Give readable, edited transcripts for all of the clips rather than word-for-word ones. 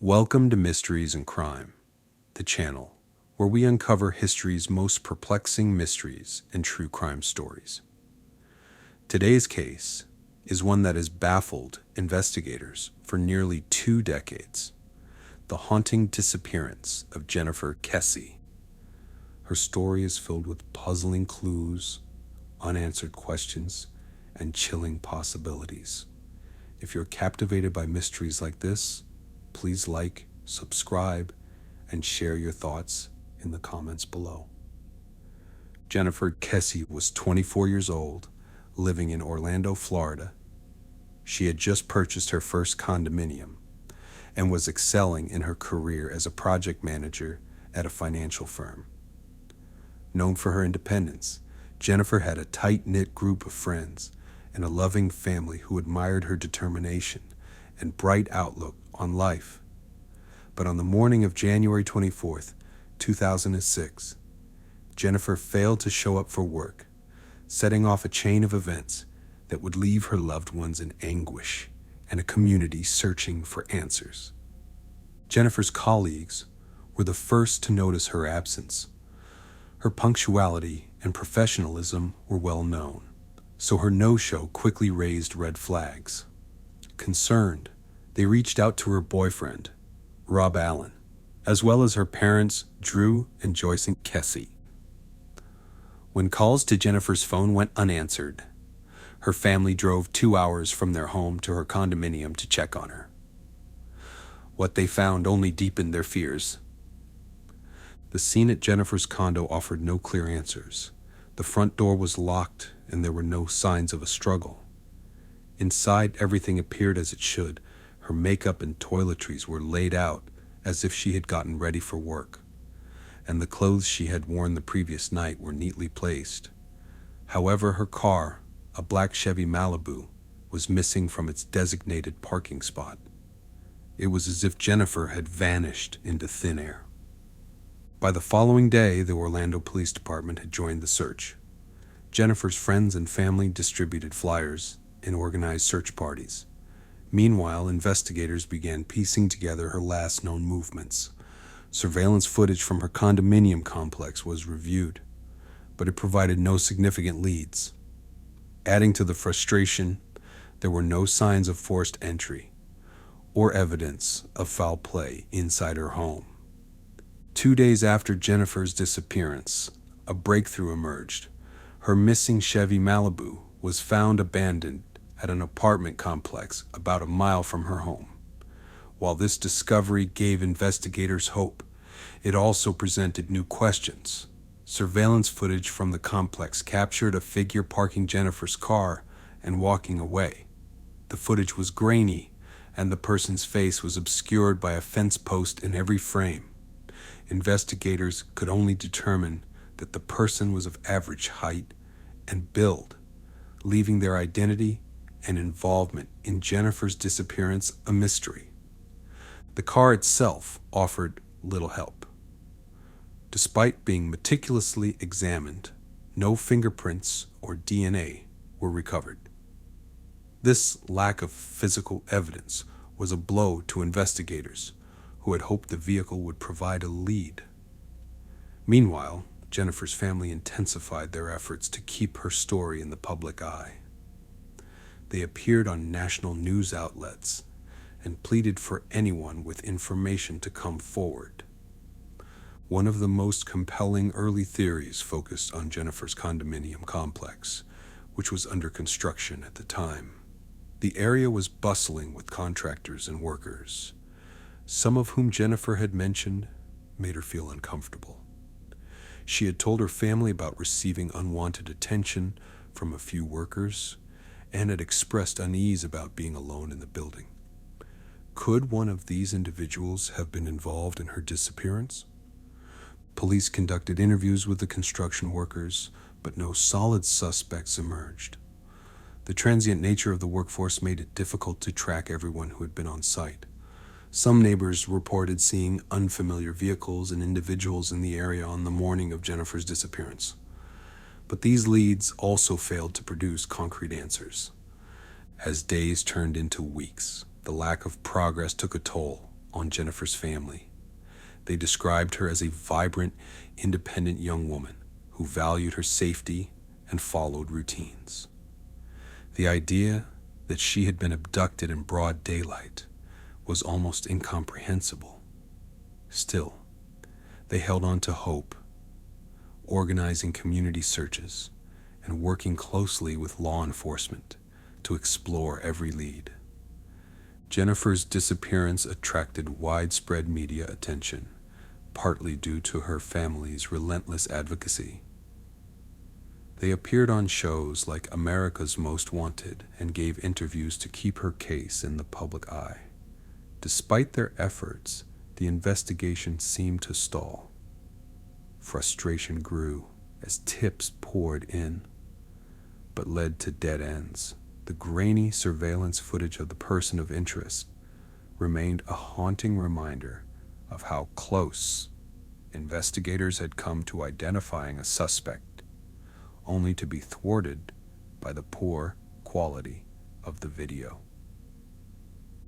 Welcome to Mysteries and Crime, the channel where we uncover history's most perplexing mysteries and true crime stories. Today's case is one that has baffled investigators for nearly 2 decades: the haunting disappearance of Jennifer Kesse. Her story is filled with puzzling clues, unanswered questions, and chilling possibilities. If you're captivated by mysteries like this, please like, subscribe, and share your thoughts in the comments below. Jennifer Kesse was 24 years old, living in Orlando, Florida. She had just purchased her first condominium and was excelling in her career as a project manager at a financial firm. Known for her independence, Jennifer had a tight-knit group of friends and a loving family who admired her determination and bright outlook on life. But on the morning of January 24th, 2006, Jennifer failed to show up for work, setting off a chain of events that would leave her loved ones in anguish and a community searching for answers. Jennifer's colleagues were the first to notice her absence. Her punctuality and professionalism were well known, so her no-show quickly raised red flags. Concerned, they reached out to her boyfriend, Rob Allen, as well as her parents, Drew and Joyce Kesse. When calls to Jennifer's phone went unanswered, her family drove 2 hours from their home to her condominium to check on her. What they found only deepened their fears. The scene at Jennifer's condo offered no clear answers. The front door was locked and there were no signs of a struggle. Inside, everything appeared as it should. Her makeup and toiletries were laid out as if she had gotten ready for work, and the clothes she had worn the previous night were neatly placed. However, her car, a black Chevy Malibu, was missing from its designated parking spot. It was as if Jennifer had vanished into thin air. By the following day, the Orlando Police Department had joined the search. Jennifer's friends and family distributed flyers and organized search parties. Meanwhile, investigators began piecing together her last known movements. Surveillance footage from her condominium complex was reviewed, but it provided no significant leads. Adding to the frustration, there were no signs of forced entry or evidence of foul play inside her home. 2 days after Jennifer's disappearance, a breakthrough emerged. Her missing Chevy Malibu was found abandoned at an apartment complex about a mile from her home. While this discovery gave investigators hope, it also presented new questions. Surveillance footage from the complex captured a figure parking Jennifer's car and walking away. The footage was grainy, and the person's face was obscured by a fence post in every frame. Investigators could only determine that the person was of average height and build, leaving their identity and involvement in Jennifer's disappearance a mystery. The car itself offered little help. Despite being meticulously examined, no fingerprints or DNA were recovered. This lack of physical evidence was a blow to investigators who had hoped the vehicle would provide a lead. Meanwhile, Jennifer's family intensified their efforts to keep her story in the public eye. They appeared on national news outlets and pleaded for anyone with information to come forward. One of the most compelling early theories focused on Jennifer's condominium complex, which was under construction at the time. The area was bustling with contractors and workers, some of whom Jennifer had mentioned made her feel uncomfortable. She had told her family about receiving unwanted attention from a few workers and had expressed unease about being alone in the building. Could one of these individuals have been involved in her disappearance? Police conducted interviews with the construction workers, but no solid suspects emerged. The transient nature of the workforce made it difficult to track everyone who had been on site. Some neighbors reported seeing unfamiliar vehicles and individuals in the area on the morning of Jennifer's disappearance. But these leads also failed to produce concrete answers. As days turned into weeks, the lack of progress took a toll. on Jennifer's family. They described her as a vibrant, independent young woman who valued her safety and followed routines. The idea that she had been abducted in broad daylight was almost incomprehensible. Still, they held on to hope, organizing community searches and working closely with law enforcement to explore every lead. Jennifer's disappearance attracted widespread media attention, partly due to her family's relentless advocacy. They appeared on shows like America's Most Wanted and gave interviews to keep her case in the public eye. Despite their efforts, the investigation seemed to stall. Frustration grew as tips poured in, but led to dead ends. The grainy surveillance footage of the person of interest remained a haunting reminder of how close investigators had come to identifying a suspect, only to be thwarted by the poor quality of the video.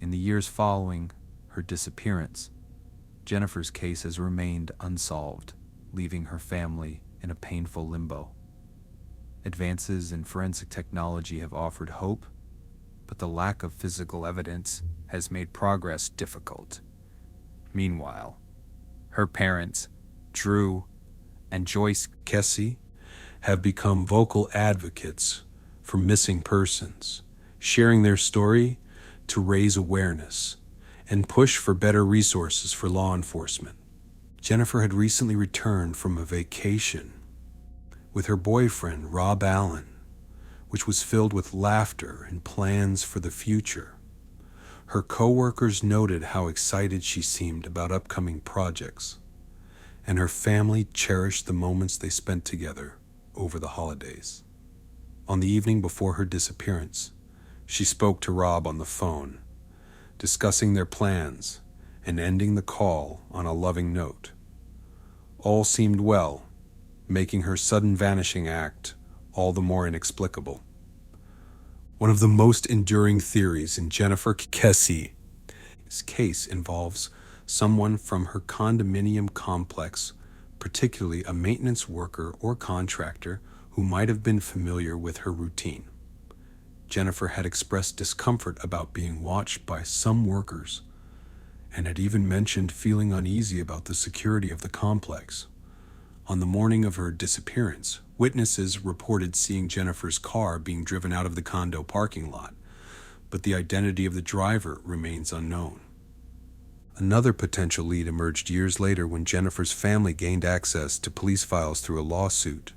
In the years following her disappearance, Jennifer's case has remained unsolved, leaving her family in a painful limbo. Advances in forensic technology have offered hope, but the lack of physical evidence has made progress difficult. Meanwhile, her parents, Drew and Joyce Kesse, have become vocal advocates for missing persons, sharing their story to raise awareness and push for better resources for law enforcement. Jennifer had recently returned from a vacation with her boyfriend, Rob Allen, which was filled with laughter and plans for the future. Her co-workers noted how excited she seemed about upcoming projects, and her family cherished the moments they spent together over the holidays. On the evening before her disappearance, she spoke to Rob on the phone, discussing their plans and ending the call on a loving note. All seemed well, making her sudden vanishing act all the more inexplicable. One of the most enduring theories in Jennifer Kesse's case involves someone from her condominium complex, particularly a maintenance worker or contractor who might have been familiar with her routine. Jennifer had expressed discomfort about being watched by some workers and had even mentioned feeling uneasy about the security of the complex. On the morning of her disappearance, witnesses reported seeing Jennifer's car being driven out of the condo parking lot, but the identity of the driver remains unknown. Another potential lead emerged years later when Jennifer's family gained access to police files through a lawsuit.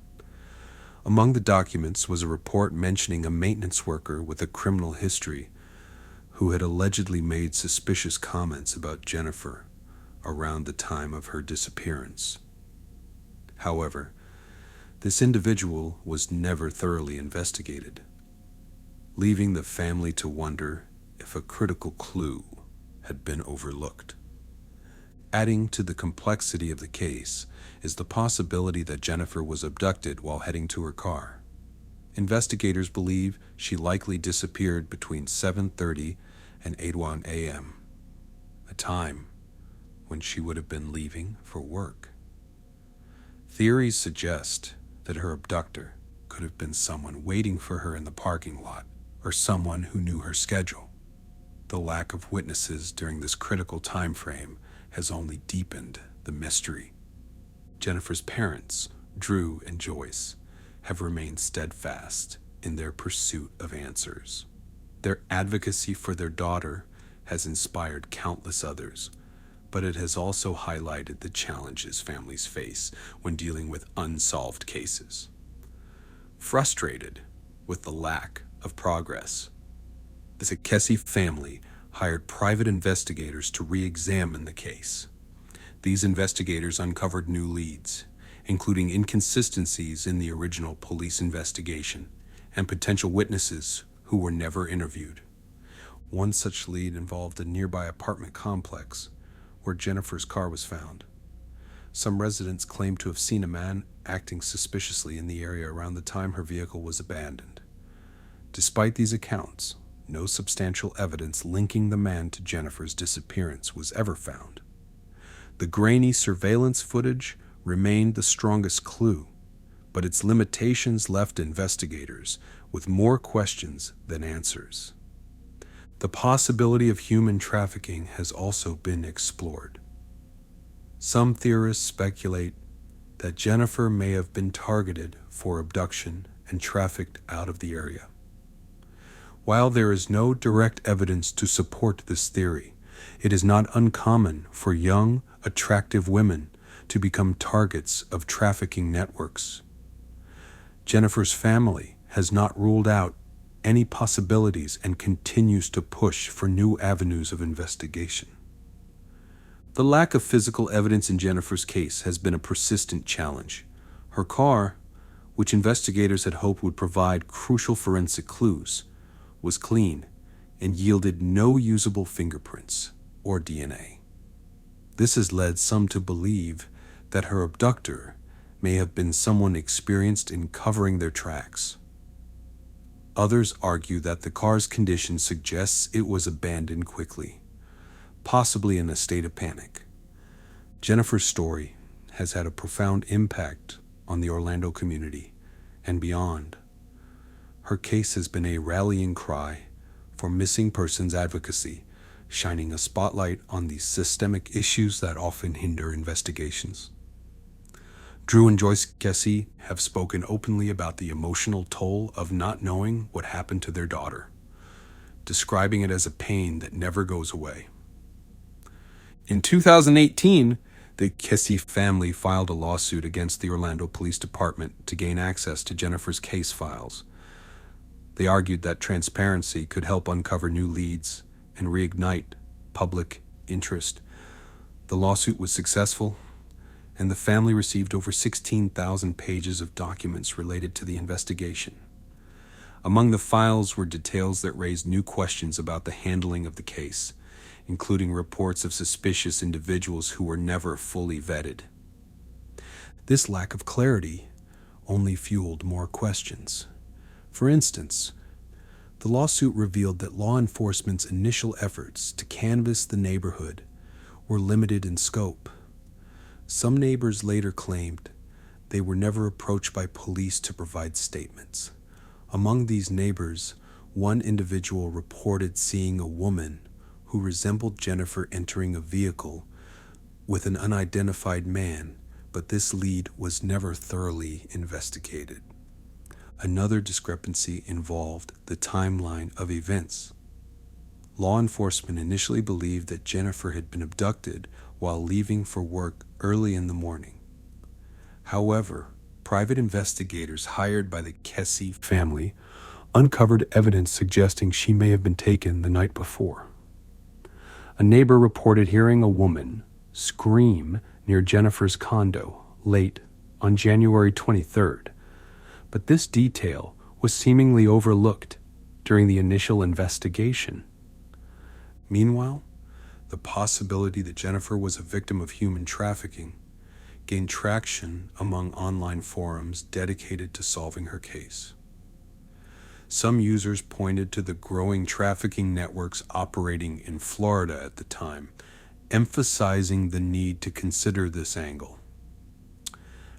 Among the documents was a report mentioning a maintenance worker with a criminal history who had allegedly made suspicious comments about Jennifer around the time of her disappearance. However, this individual was never thoroughly investigated, leaving the family to wonder if a critical clue had been overlooked. Adding to the complexity of the case is the possibility that Jennifer was abducted while heading to her car. Investigators believe she likely disappeared between 7:30 and 8:01 a.m., a time when she would have been leaving for work. Theories suggest that her abductor could have been someone waiting for her in the parking lot or someone who knew her schedule. The lack of witnesses during this critical time frame has only deepened the mystery. Jennifer's parents, Drew and Joyce, have remained steadfast in their pursuit of answers. Their advocacy for their daughter has inspired countless others, but it has also highlighted the challenges families face when dealing with unsolved cases. Frustrated with the lack of progress, the Kesse family hired private investigators to re-examine the case. These investigators uncovered new leads, including inconsistencies in the original police investigation and potential witnesses who were never interviewed. One such lead involved a nearby apartment complex where Jennifer's car was found. Some residents claimed to have seen a man acting suspiciously in the area around the time her vehicle was abandoned. Despite these accounts, no substantial evidence linking the man to Jennifer's disappearance was ever found. The grainy surveillance footage remained the strongest clue, but its limitations left investigators with more questions than answers. The possibility of human trafficking has also been explored. Some theorists speculate that Jennifer may have been targeted for abduction and trafficked out of the area. While there is no direct evidence to support this theory, it is not uncommon for young, attractive women to become targets of trafficking networks. Jennifer's family has not ruled out any possibilities and continues to push for new avenues of investigation. The lack of physical evidence in Jennifer's case has been a persistent challenge. Her car, which investigators had hoped would provide crucial forensic clues, was clean and yielded no usable fingerprints or DNA. This has led some to believe that her abductor may have been someone experienced in covering their tracks. Others argue that the car's condition suggests it was abandoned quickly, possibly in a state of panic. Jennifer's story has had a profound impact on the Orlando community and beyond. Her case has been a rallying cry for missing persons advocacy, shining a spotlight on the systemic issues that often hinder investigations. Drew and Joyce Kesse have spoken openly about the emotional toll of not knowing what happened to their daughter, describing it as a pain that never goes away. In 2018, the Kesse family filed a lawsuit against the Orlando Police Department to gain access to Jennifer's case files. They argued that transparency could help uncover new leads and reignite public interest. The lawsuit was successful, and the family received over 16,000 pages of documents related to the investigation. Among the files were details that raised new questions about the handling of the case, including reports of suspicious individuals who were never fully vetted. This lack of clarity only fueled more questions. For instance, the lawsuit revealed that law enforcement's initial efforts to canvass the neighborhood were limited in scope. Some neighbors later claimed they were never approached by police to provide statements. Among these neighbors, one individual reported seeing a woman who resembled Jennifer entering a vehicle with an unidentified man, but this lead was never thoroughly investigated. Another discrepancy involved the timeline of events. Law enforcement initially believed that Jennifer had been abducted while leaving for work early in the morning. However, private investigators hired by the Kesse family uncovered evidence suggesting she may have been taken the night before. A neighbor reported hearing a woman scream near Jennifer's condo late on January 23rd, but this detail was seemingly overlooked during the initial investigation. Meanwhile, the possibility that Jennifer was a victim of human trafficking gained traction among online forums dedicated to solving her case. Some users pointed to the growing trafficking networks operating in Florida at the time, emphasizing the need to consider this angle.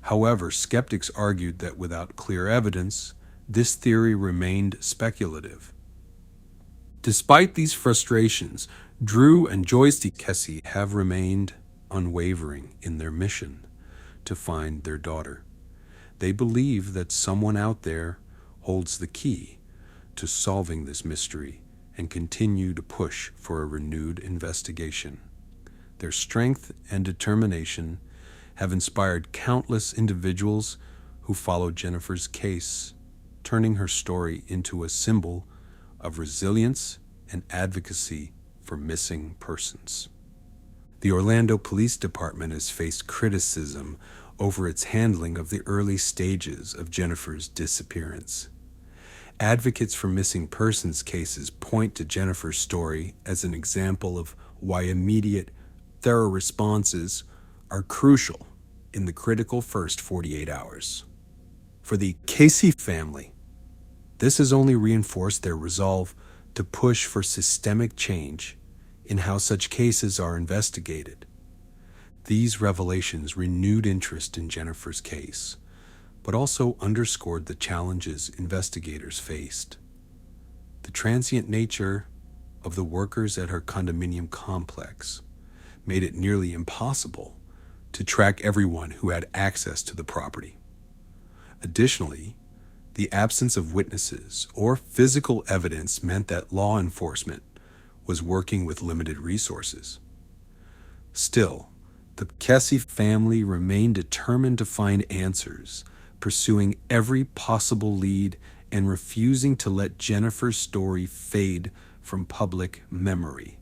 However, skeptics argued that without clear evidence, this theory remained speculative. Despite these frustrations, Drew and Joyce Kesse have remained unwavering in their mission to find their daughter. They believe that someone out there holds the key to solving this mystery and continue to push for a renewed investigation. Their strength and determination have inspired countless individuals who followed Jennifer's case, turning her story into a symbol of resilience and advocacy for missing persons. The Orlando Police Department has faced criticism over its handling of the early stages of Jennifer's disappearance. Advocates for missing persons cases point to Jennifer's story as an example of why immediate, thorough responses are crucial in the critical first 48 hours. For the Kesse family, this has only reinforced their resolve to push for systemic change in how such cases are investigated. These revelations renewed interest in Jennifer's case, but also underscored the challenges investigators faced. The transient nature of the workers at her condominium complex made it nearly impossible to track everyone who had access to the property. Additionally, the absence of witnesses or physical evidence meant that law enforcement was working with limited resources. Still, the Kesse family remained determined to find answers, pursuing every possible lead and refusing to let Jennifer's story fade from public memory.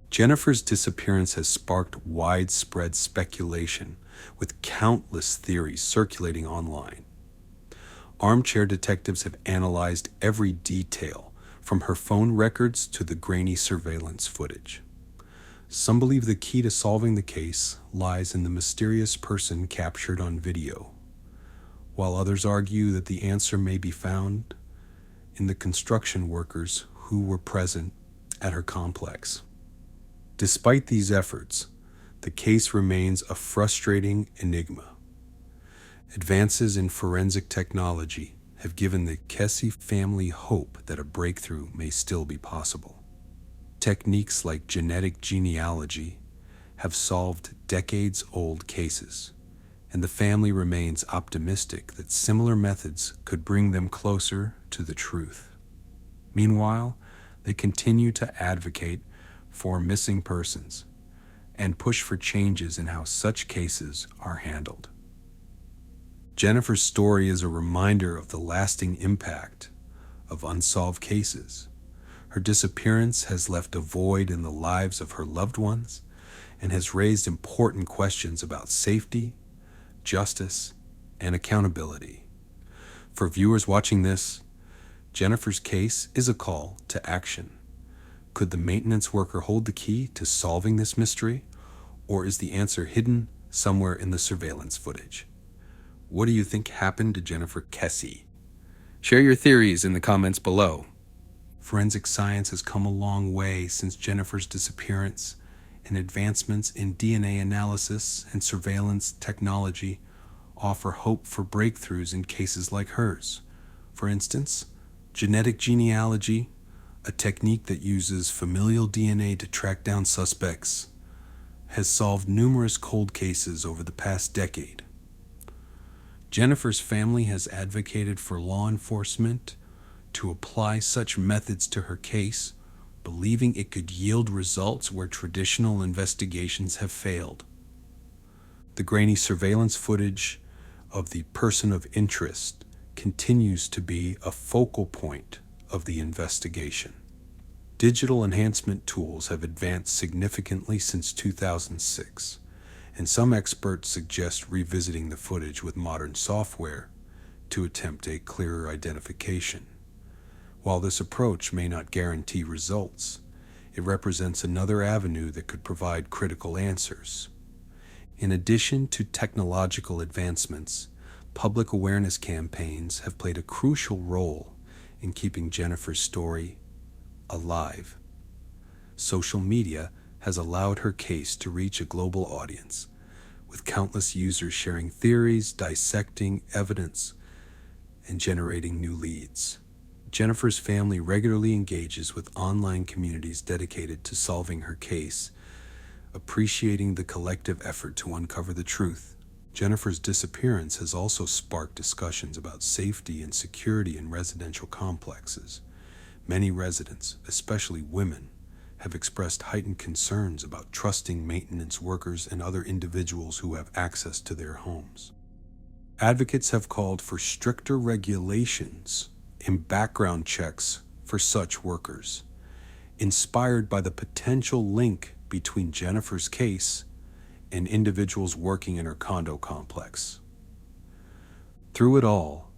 Jennifer's disappearance has sparked widespread speculation, with countless theories circulating online. Armchair detectives have analyzed every detail, from her phone records to the grainy surveillance footage. Some believe the key to solving the case lies in the mysterious person captured on video, while others argue that the answer may be found in the construction workers who were present at her complex. Despite these efforts, the case remains a frustrating enigma. Advances in forensic technology have given the Kesse family hope that a breakthrough may still be possible. Techniques like genetic genealogy have solved decades-old cases, and the family remains optimistic that similar methods could bring them closer to the truth. Meanwhile, they continue to advocate for missing persons and push for changes in how such cases are handled. Jennifer's story is a reminder of the lasting impact of unsolved cases. Her disappearance has left a void in the lives of her loved ones and has raised important questions about safety, justice, and accountability. For viewers watching this, Jennifer's case is a call to action. Could the maintenance worker hold the key to solving this mystery, or is the answer hidden somewhere in the surveillance footage? What do you think happened to Jennifer Kesse? Share your theories in the comments below. Forensic science has come a long way since Jennifer's disappearance, and advancements in DNA analysis and surveillance technology offer hope for breakthroughs in cases like hers. For instance, genetic genealogy, a technique that uses familial DNA to track down suspects, has solved numerous cold cases over the past decade. Jennifer's family has advocated for law enforcement to apply such methods to her case, believing it could yield results where traditional investigations have failed. The grainy surveillance footage of the person of interest continues to be a focal point of the investigation. Digital enhancement tools have advanced significantly since 2006, and some experts suggest revisiting the footage with modern software to attempt a clearer identification. While this approach may not guarantee results, it represents another avenue that could provide critical answers. In addition to technological advancements, public awareness campaigns have played a crucial role in keeping Jennifer's story alive. Social media has allowed her case to reach a global audience, with countless users sharing theories, dissecting evidence, and generating new leads. Jennifer's family regularly engages with online communities dedicated to solving her case, appreciating the collective effort to uncover the truth. Jennifer's disappearance has also sparked discussions about safety and security in residential complexes. Many residents, especially women, have expressed heightened concerns about trusting maintenance workers and other individuals who have access to their homes. Advocates have called for stricter regulations and background checks for such workers, inspired by the potential link between Jennifer's case and individuals working in her condo complex. Through it all,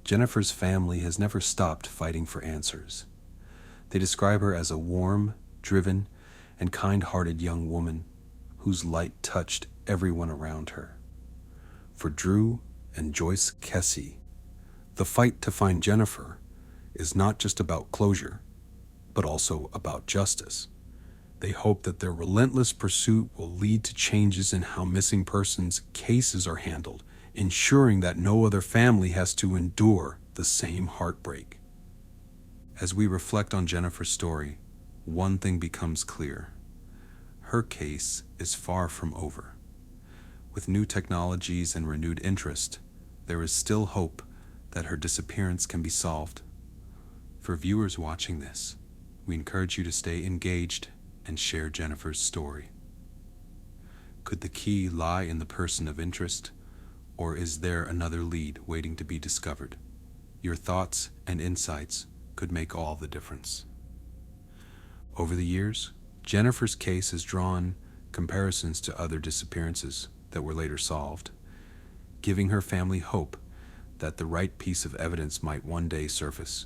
Jennifer's family has never stopped fighting for answers. They describe her as a warm, driven, and kind-hearted young woman whose light touched everyone around her. For Drew and Joyce Kesse, the fight to find Jennifer is not just about closure, but also about justice. They hope that their relentless pursuit will lead to changes in how missing persons cases are handled, ensuring that no other family has to endure the same heartbreak. As we reflect on Jennifer's story, one thing becomes clear. Her case is far from over. With new technologies and renewed interest, there is still hope that her disappearance can be solved. For viewers watching this, we encourage you to stay engaged and share Jennifer's story. Could the key lie in the person of interest, or is there another lead waiting to be discovered? Your thoughts and insights could make all the difference. Over the years, Jennifer's case has drawn comparisons to other disappearances that were later solved, giving her family hope that the right piece of evidence might one day surface.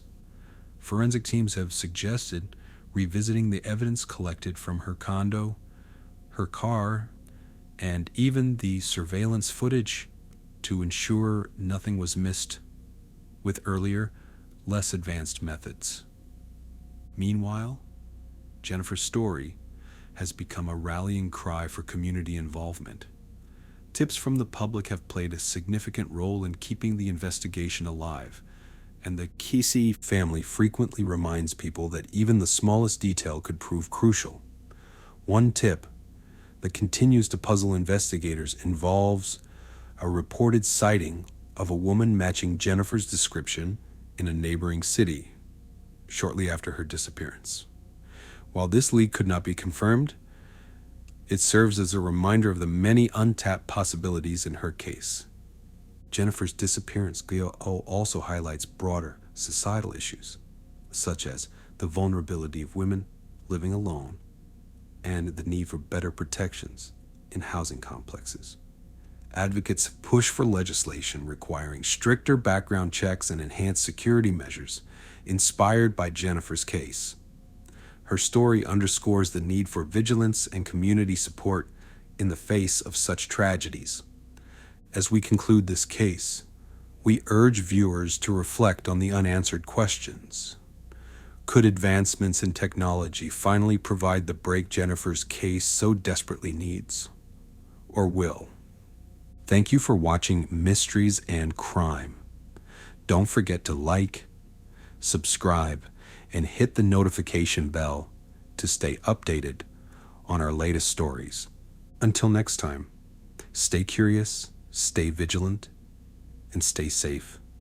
Forensic teams have suggested revisiting the evidence collected from her condo, her car, and even the surveillance footage to ensure nothing was missed with earlier, less advanced methods. Meanwhile, Jennifer's story has become a rallying cry for community involvement. Tips from the public have played a significant role in keeping the investigation alive, and the Kesse family frequently reminds people that even the smallest detail could prove crucial. One tip that continues to puzzle investigators involves a reported sighting of a woman matching Jennifer's description in a neighboring city shortly after her disappearance. While this lead could not be confirmed, it serves as a reminder of the many untapped possibilities in her case. Jennifer's disappearance also highlights broader societal issues, such as the vulnerability of women living alone and the need for better protections in housing complexes. Advocates push for legislation requiring stricter background checks and enhanced security measures, inspired by Jennifer's case. Her story underscores the need for vigilance and community support in the face of such tragedies. As we conclude this case, we urge viewers to reflect on the unanswered questions. Could advancements in technology finally provide the break Jennifer's case so desperately needs? Or will? Thank you for watching Mysteries and Crime. Don't forget to like, subscribe, and hit the notification bell to stay updated on our latest stories. Until next time, stay curious, stay vigilant, and stay safe.